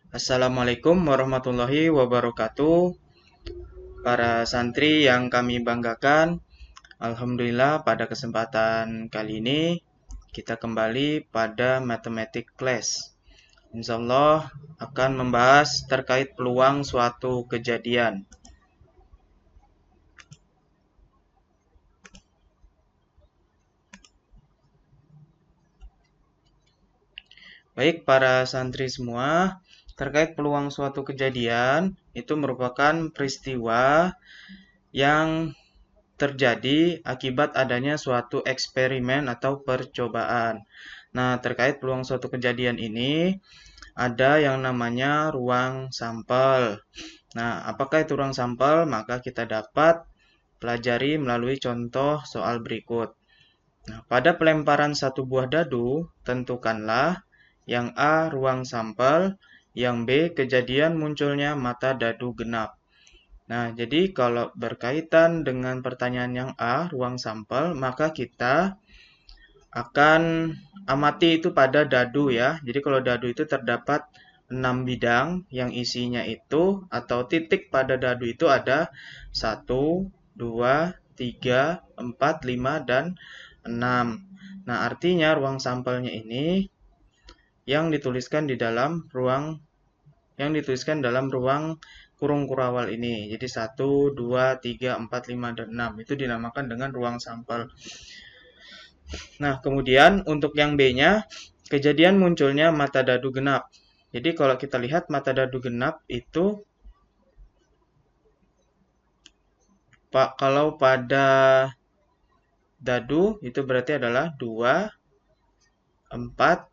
Assalamualaikum warahmatullahi wabarakatuh. Para santri yang kami banggakan, Alhamdulillah pada kesempatan kali ini kita kembali pada Mathematic Class. Insya Allah akan membahas terkait peluang suatu kejadian. Baik para santri semua, terkait peluang suatu kejadian itu merupakan peristiwa yang terjadi akibat adanya suatu eksperimen atau percobaan. Nah, terkait peluang suatu kejadian ini, ada yang namanya ruang sampel. Nah, apakah itu ruang sampel? Maka kita dapat pelajari melalui contoh soal berikut. Nah, pada pelemparan satu buah dadu, tentukanlah yang A ruang sampel, yang B kejadian munculnya mata dadu genap. Nah, jadi kalau berkaitan dengan pertanyaan yang A, ruang sampel, maka kita akan amati itu pada dadu ya. Jadi kalau dadu itu terdapat 6 bidang yang isinya itu atau titik pada dadu itu ada 1, 2, 3, 4, 5, dan 6. Nah, artinya ruang sampelnya ini yang dituliskan dalam ruang kurung kurawal ini. Jadi 1, 2, 3, 4, 5, dan 6. Itu dinamakan dengan ruang sampel. Nah, kemudian untuk yang B-nya, kejadian munculnya mata dadu genap. Jadi kalau kita lihat mata dadu genap itu, kalau pada dadu itu berarti adalah 2, 4,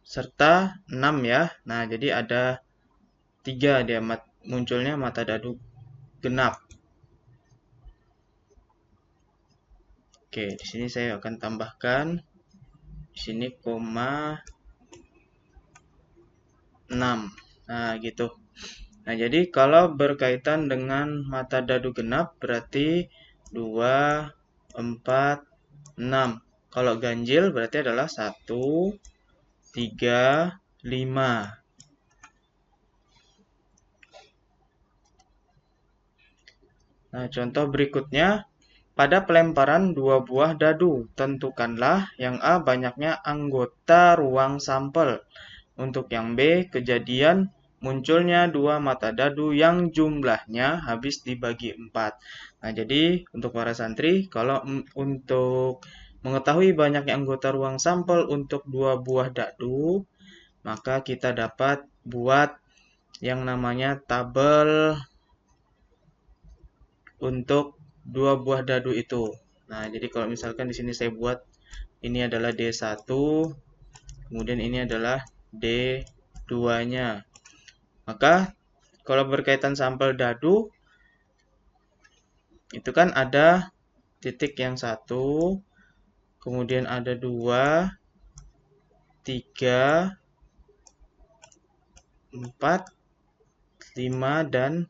serta 6 ya. Nah, jadi ada 3 dia munculnya mata dadu genap. Oke, di sini saya akan tambahkan di sini koma 6. Nah, gitu. Nah, jadi kalau berkaitan dengan mata dadu genap berarti 2, 4, 6. Kalau ganjil berarti adalah 1, 3, 5. Nah, contoh berikutnya, pada pelemparan 2 buah dadu, tentukanlah yang A banyaknya anggota ruang sampel. Untuk yang B, kejadian munculnya 2 mata dadu yang jumlahnya habis dibagi 4. Nah, jadi untuk para santri, kalau untuk mengetahui banyaknya anggota ruang sampel untuk 2 buah dadu, maka kita dapat buat yang namanya tabel untuk 2 buah dadu itu. Nah, jadi kalau misalkan di sini saya buat ini adalah D1, kemudian ini adalah D2-nya. Maka kalau berkaitan sampel dadu itu kan ada titik yang 1, kemudian ada 2, 3, 4, 5, dan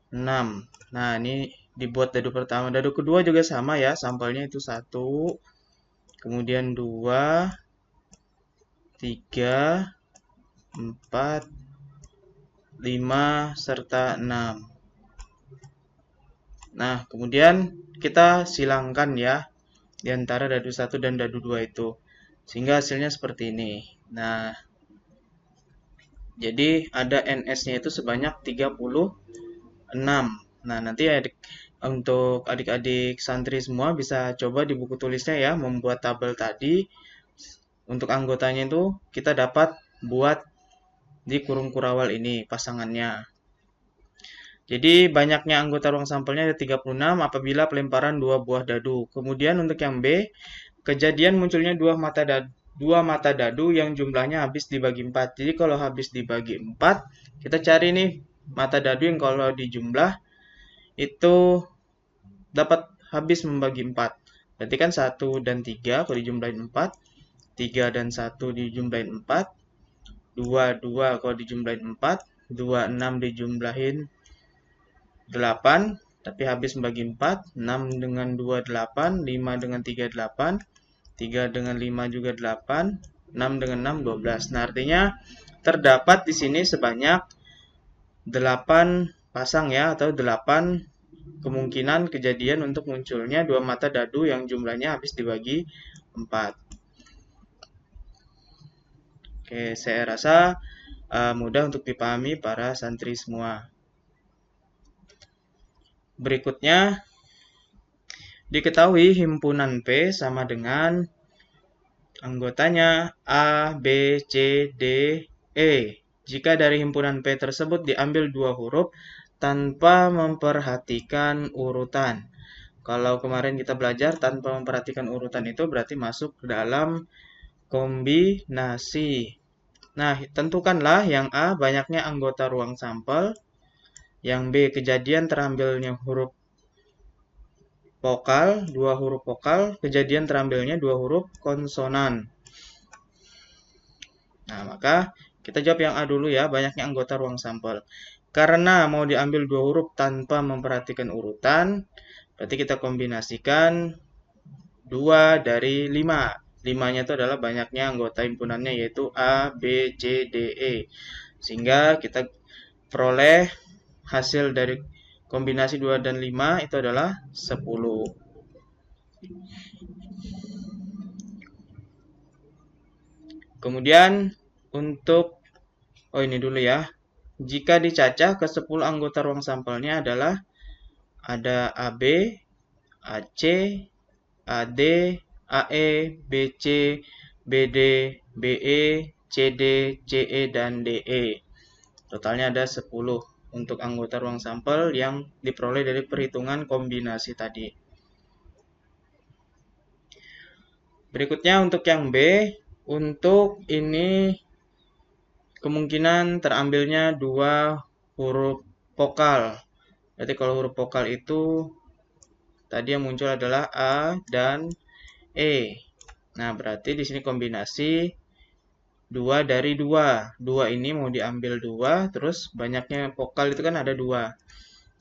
6. Nah, ini dibuat dadu pertama. Dadu kedua juga sama ya, sampelnya itu 1, kemudian 2, 3, 4, 5, serta 6. Nah, kemudian kita silangkan ya di antara dadu 1 dan dadu 2 itu. Sehingga hasilnya seperti ini. Nah, jadi ada NS-nya itu sebanyak 36. Nah, nanti untuk adik-adik santri semua bisa coba di buku tulisnya ya, membuat tabel tadi. Untuk anggotanya itu kita dapat buat di kurung kurawal ini pasangannya. Jadi banyaknya anggota ruang sampelnya ada 36 apabila pelemparan 2 buah dadu. Kemudian untuk yang B, kejadian munculnya 2 mata dadu yang jumlahnya habis dibagi 4. Jadi kalau habis dibagi 4, kita cari nih mata dadu yang kalau dijumlah itu dapat habis membagi 4. Berarti kan 1 dan 3 kalau dijumlahin 4, 3 dan 1 dijumlahin 4, 2, 2 kalau dijumlahin 4, 2, 6 dijumlahin 8, tapi habis membagi 4, 6 dengan 2, 8, 5 dengan 3, 8, 3 dengan 5 juga 8, 6 dengan 6, 12. Nah, artinya terdapat di sini sebanyak 8 pasang ya, atau 8 kemungkinan kejadian untuk munculnya dua mata dadu yang jumlahnya habis dibagi 4. Oke, saya rasa mudah untuk dipahami para santri semua. Berikutnya, diketahui himpunan P sama dengan anggotanya A, B, C, D, E. Jika dari himpunan P tersebut diambil dua huruf tanpa memperhatikan urutan. Kalau kemarin kita belajar tanpa memperhatikan urutan itu berarti masuk ke dalam kombinasi. Nah, tentukanlah yang A banyaknya anggota ruang sampel, yang B kejadian terambilnya huruf vokal, dua huruf vokal, kejadian terambilnya dua huruf konsonan. Nah, maka kita jawab yang A dulu ya, banyaknya anggota ruang sampel. Karena mau diambil dua huruf tanpa memperhatikan urutan, berarti kita kombinasikan 2 dari 5. 5-nya itu adalah banyaknya anggota himpunannya, yaitu A, B, C, D, E. Sehingga kita peroleh hasil dari kombinasi 2 dan 5 itu adalah 10. Kemudian untuk, ini dulu ya. Jika dicacah ke 10 anggota ruang sampelnya adalah ada AB, AC, AD, AE, BC, BD, BE, CD, CE, dan DE. Totalnya ada 10 untuk anggota ruang sampel yang diperoleh dari perhitungan kombinasi tadi. Berikutnya untuk yang B, untuk ini kemungkinan terambilnya dua huruf vokal. Berarti kalau huruf vokal itu tadi yang muncul adalah A dan E. Nah, berarti di sini kombinasi 2 dari 2. 2 ini mau diambil 2, terus banyaknya vokal itu kan ada 2.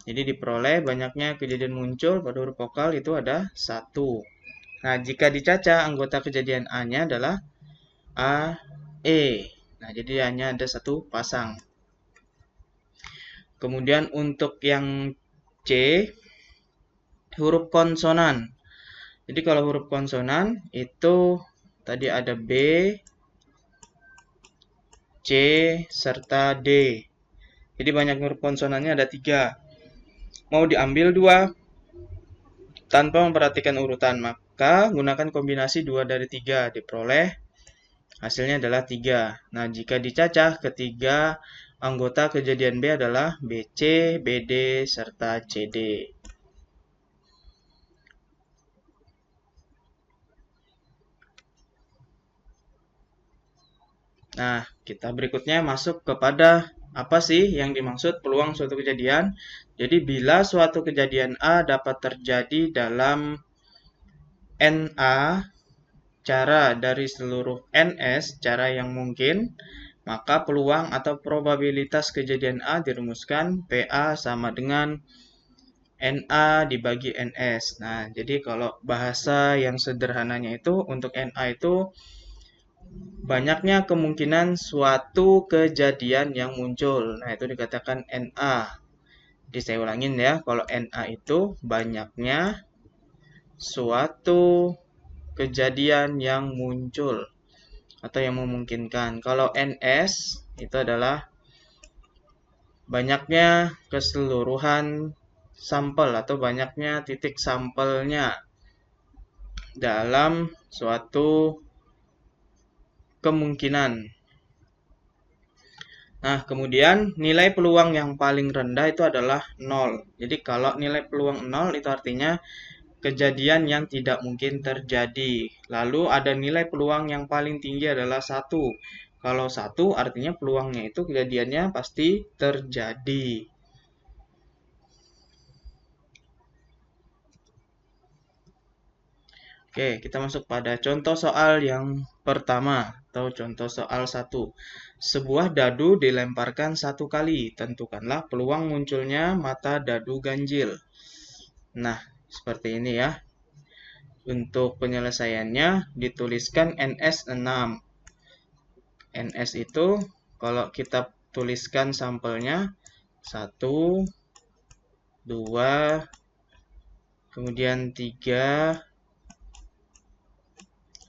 Jadi diperoleh banyaknya kejadian muncul pada huruf vokal itu ada 1. Nah, jika dicacah anggota kejadian A-nya adalah A, E. Nah, jadi hanya ada satu pasang. Kemudian untuk yang C, huruf konsonan. Jadi kalau huruf konsonan itu tadi ada B, C, serta D. Jadi banyak huruf konsonannya ada 3. Mau diambil 2 tanpa memperhatikan urutan, maka gunakan kombinasi 2 dari 3. Diperoleh hasilnya adalah 3. Nah, jika dicacah, ketiga anggota kejadian B adalah BC, BD, serta CD. Nah, kita berikutnya masuk kepada apa sih yang dimaksud peluang suatu kejadian. Jadi, bila suatu kejadian A dapat terjadi dalam NA, cara dari seluruh NS, cara yang mungkin, maka peluang atau probabilitas kejadian A dirumuskan PA sama dengan NA dibagi NS. Nah, jadi kalau bahasa yang sederhananya itu, untuk NA itu banyaknya kemungkinan suatu kejadian yang muncul. Nah, itu dikatakan NA. Jadi saya ulangin ya, kalau NA itu banyaknya suatu kejadian yang muncul atau yang memungkinkan. Kalau NS itu adalah banyaknya keseluruhan sampel atau banyaknya titik sampelnya dalam suatu kemungkinan. Nah, kemudian nilai peluang yang paling rendah itu adalah 0. Jadi kalau nilai peluang 0 itu artinya kejadian yang tidak mungkin terjadi. Lalu ada nilai peluang yang paling tinggi adalah 1. Kalau 1 artinya peluangnya itu kejadiannya pasti terjadi. Oke, kita masuk pada contoh soal yang pertama atau contoh soal 1. Sebuah dadu dilemparkan 1 kali. Tentukanlah peluang munculnya mata dadu ganjil. Nah, seperti ini ya. Untuk penyelesaiannya dituliskan NS 6. NS itu kalau kita tuliskan sampelnya 1, 2, kemudian 3,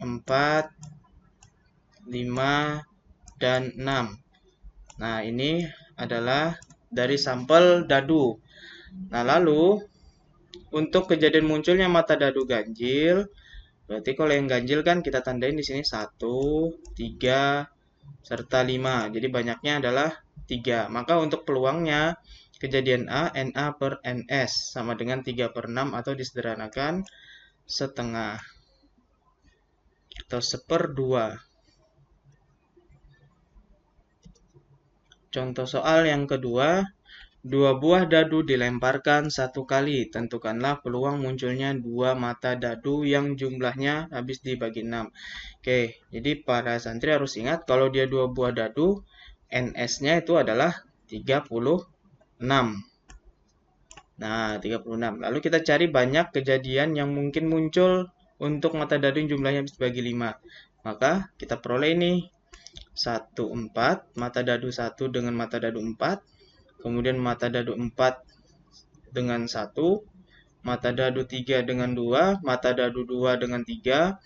4, 5, dan 6. Nah, ini adalah dari sampel dadu. Nah, lalu untuk kejadian munculnya mata dadu ganjil, berarti kalau yang ganjil kan kita tandain di sini 1, 3, serta 5. Jadi banyaknya adalah 3. Maka untuk peluangnya kejadian A, NA per NS sama dengan 3/6 atau disederhanakan setengah atau 1/2. Contoh soal yang kedua, 2 buah dadu dilemparkan 1 kali. Tentukanlah peluang munculnya 2 mata dadu yang jumlahnya habis dibagi 6. Oke, jadi para santri harus ingat kalau dia 2 buah dadu, NS-nya itu adalah 36. Nah, 36. Lalu kita cari banyak kejadian yang mungkin muncul untuk mata dadu yang jumlahnya habis dibagi 5. Maka kita peroleh ini 1, 4, mata dadu 1 dengan mata dadu 4, kemudian mata dadu 4 dengan 1, mata dadu 3 dengan 2, mata dadu 2 dengan 3,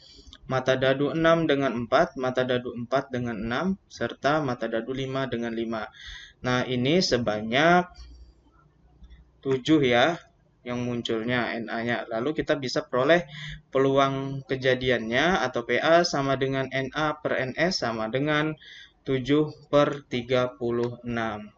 mata dadu 6 dengan 4, mata dadu 4 dengan 6, serta mata dadu 5 dengan 5. Nah, ini sebanyak 7 ya yang munculnya NA-nya. Lalu kita bisa peroleh peluang kejadiannya atau PA sama dengan NA per NS sama dengan 7/36.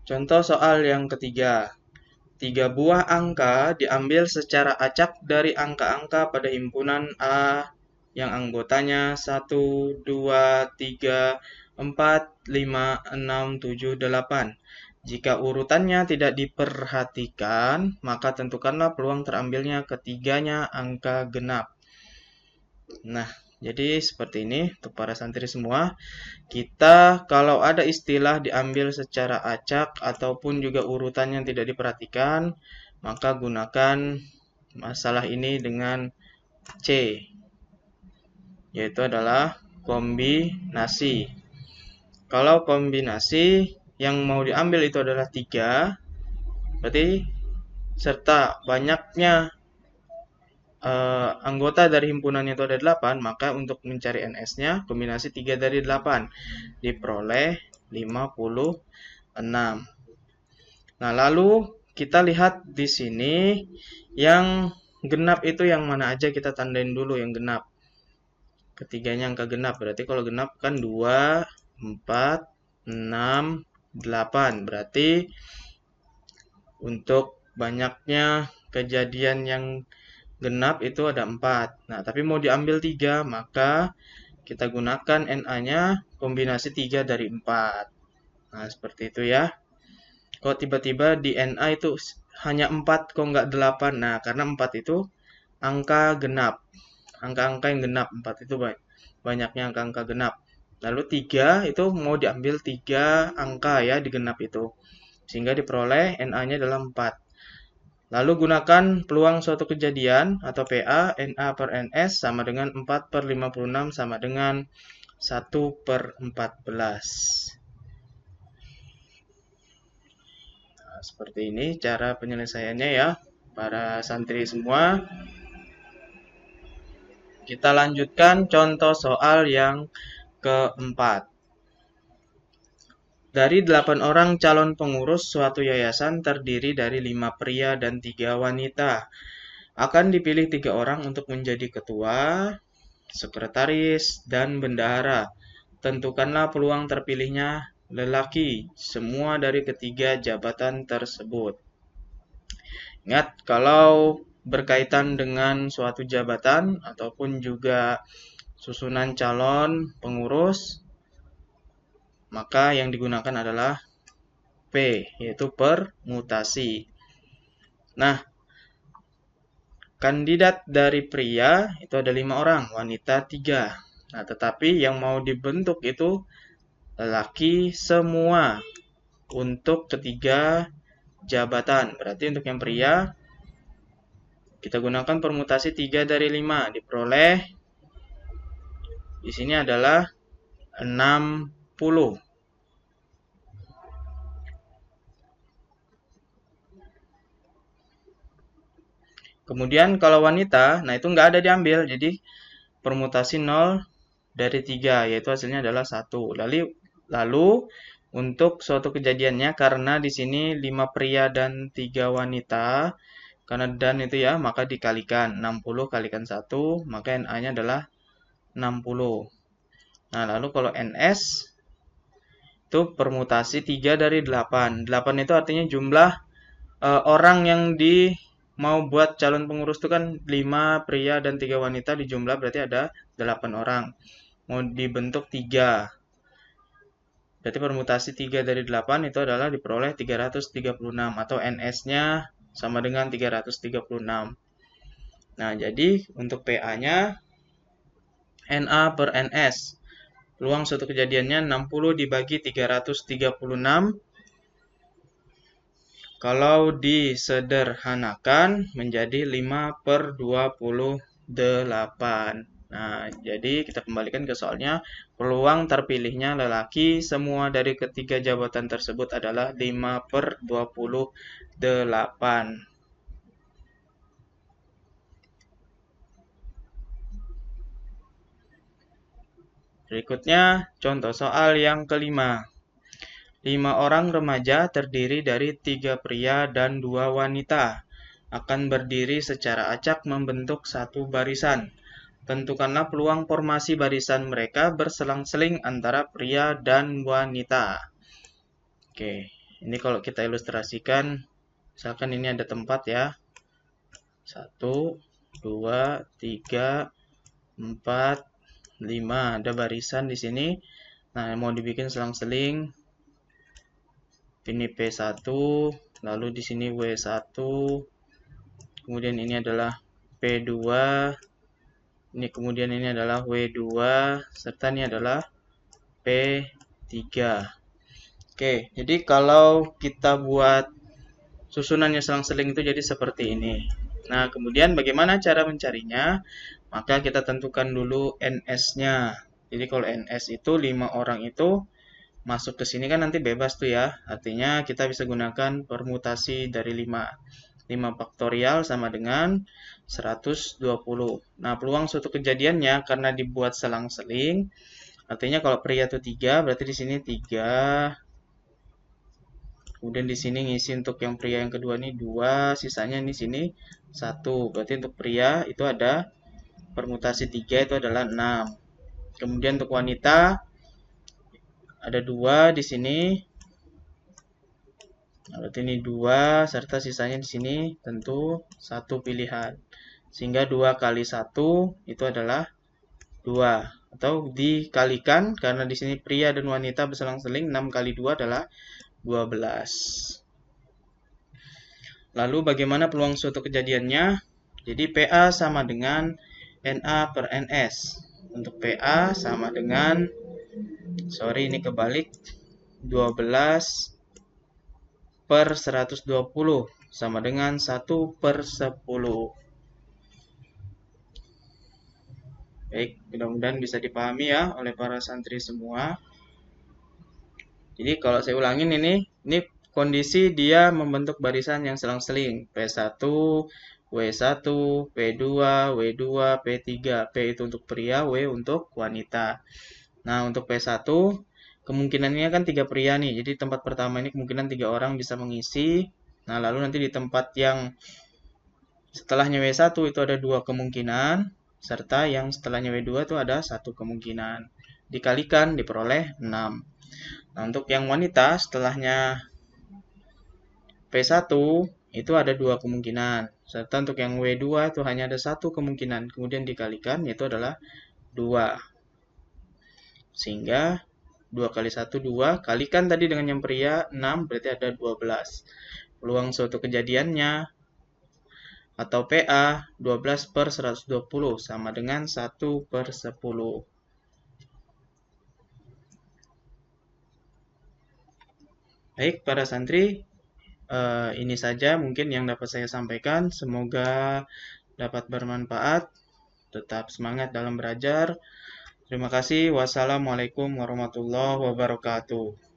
Contoh soal yang ketiga. 3 buah angka diambil secara acak dari angka-angka pada himpunan A yang anggotanya 1, 2, 3, 4, 5, 6, 7, 8. Jika urutannya tidak diperhatikan, maka tentukanlah peluang terambilnya ketiganya angka genap. Nah, jadi seperti ini untuk para santri semua. Kita kalau ada istilah diambil secara acak ataupun juga urutan yang tidak diperhatikan, maka gunakan masalah ini dengan C, yaitu adalah kombinasi. Kalau kombinasi yang mau diambil itu adalah 3, berarti serta banyaknya anggota dari himpunan itu ada 8, maka untuk mencari NS-nya kombinasi 3 dari 8 diperoleh 56. Nah, lalu kita lihat di sini yang genap itu yang mana aja, kita tandain dulu yang genap. Ketiganya angka genap, berarti kalau genap kan 2, 4, 6, 8. Berarti untuk banyaknya kejadian yang genap itu ada 4. Nah, tapi mau diambil 3, maka kita gunakan NA-nya kombinasi 3 dari 4. Nah, seperti itu ya. Kok tiba-tiba di NA itu hanya 4, kok nggak 8? Nah, karena 4 itu angka genap. Angka-angka yang genap, 4 itu banyaknya angka-angka genap. Lalu 3 itu mau diambil 3 angka ya di genap itu. Sehingga diperoleh NA-nya adalah 4. Lalu gunakan peluang suatu kejadian atau PA, NA per NS sama dengan 4/56 sama dengan 1/14. Nah, seperti ini cara penyelesaiannya ya, para santri semua. Kita lanjutkan contoh soal yang keempat. Dari 8 orang calon pengurus suatu yayasan terdiri dari 5 pria dan 3 wanita. Akan dipilih 3 orang untuk menjadi ketua, sekretaris, dan bendahara. Tentukanlah peluang terpilihnya lelaki semua dari ketiga jabatan tersebut. Ingat, kalau berkaitan dengan suatu jabatan ataupun juga susunan calon pengurus, maka yang digunakan adalah P, yaitu permutasi. Nah, kandidat dari pria itu ada 5 orang, wanita 3. Nah, tetapi yang mau dibentuk itu lelaki semua. untuk ketiga jabatan. Berarti untuk yang pria, kita gunakan permutasi 3 dari 5. Diperoleh, di sini adalah 60. Kemudian kalau wanita, nah itu nggak ada diambil. Jadi permutasi 0 dari 3, yaitu hasilnya adalah 1. Lalu untuk suatu kejadiannya, karena di sini 5 pria dan 3 wanita, karena dan itu ya, maka dikalikan. 60 kalikan 1, maka NA-nya adalah 60. Nah, lalu kalau NS, itu permutasi 3 dari 8. 8 itu artinya jumlah orang yang mau buat calon pengurus itu kan 5 pria dan 3 wanita dijumlah, berarti ada 8 orang. Mau dibentuk 3. Berarti permutasi 3 dari 8 itu adalah diperoleh 336 atau NS-nya sama dengan 336. Nah, jadi untuk PA-nya NA per NS. Peluang suatu kejadiannya 60 dibagi 336. Kalau disederhanakan menjadi 5 per 28. Nah, jadi kita kembalikan ke soalnya. Peluang terpilihnya lelaki semua dari ketiga jabatan tersebut adalah 5 per 28. Berikutnya, contoh soal yang kelima. 5 orang remaja terdiri dari 3 pria dan 2 wanita akan berdiri secara acak membentuk satu barisan. Tentukanlah peluang formasi barisan mereka berselang-seling antara pria dan wanita. Oke, ini kalau kita ilustrasikan, misalkan ini ada tempat ya. 1, 2, 3, 4, 5. Ada barisan di sini. Nah, mau dibikin selang-seling. Ini P1, lalu di sini W1, kemudian ini adalah P2, ini kemudian ini adalah W2, serta ini adalah P3. Oke, jadi kalau kita buat susunannya selang-seling itu jadi seperti ini. Nah, kemudian bagaimana cara mencarinya? Maka kita tentukan dulu NS-nya. Jadi kalau NS itu 5 orang itu masuk ke sini kan nanti bebas tuh ya. Artinya kita bisa gunakan permutasi dari 5. 5 faktorial sama dengan 120. Nah, peluang suatu kejadiannya karena dibuat selang-seling. Artinya kalau pria itu 3, berarti di sini 3. Kemudian di sini ngisi untuk yang pria yang kedua ini 2, sisanya di sini 1. Berarti untuk pria itu ada permutasi 3 itu adalah 6. Kemudian untuk wanita ada 2 di sini. Berarti ini 2 serta sisanya di sini tentu 1 pilihan. Sehingga 2 kali 1 itu adalah 2. Atau dikalikan karena di sini pria dan wanita berselang-seling, 6 kali 2 adalah 12. Lalu bagaimana peluang suatu kejadiannya? Jadi PA sama dengan NA per NS. Untuk PA sama dengan, sorry ini kebalik, 12 per 120 sama dengan 1 per 10. Baik, mudah-mudahan bisa dipahami ya oleh para santri semua. Jadi kalau saya ulangin ini kondisi dia membentuk barisan yang selang-seling. P1, W1, P2, W2, P3. P itu untuk pria, W untuk wanita. Nah, untuk P1, kemungkinannya kan 3 pria nih. Jadi tempat pertama ini kemungkinan 3 orang bisa mengisi. Nah, lalu nanti di tempat yang setelahnya W1 itu ada 2 kemungkinan. Serta yang setelahnya W2 itu ada 1 kemungkinan. Dikalikan, diperoleh 6. Nah, untuk yang wanita setelahnya P1 itu ada 2 kemungkinan. Serta untuk yang W2 itu hanya ada 1 kemungkinan. Kemudian dikalikan yaitu adalah 2. Sehingga 2 kali 1, 2. Kalikan tadi dengan yang pria, 6. Berarti ada 12. Peluang suatu kejadiannya atau PA 12 per 120 sama dengan 1 per 10. Baik, para santri, ini saja mungkin yang dapat saya sampaikan. Semoga dapat bermanfaat. Tetap semangat dalam belajar. Terima kasih. Wassalamualaikum warahmatullahi wabarakatuh.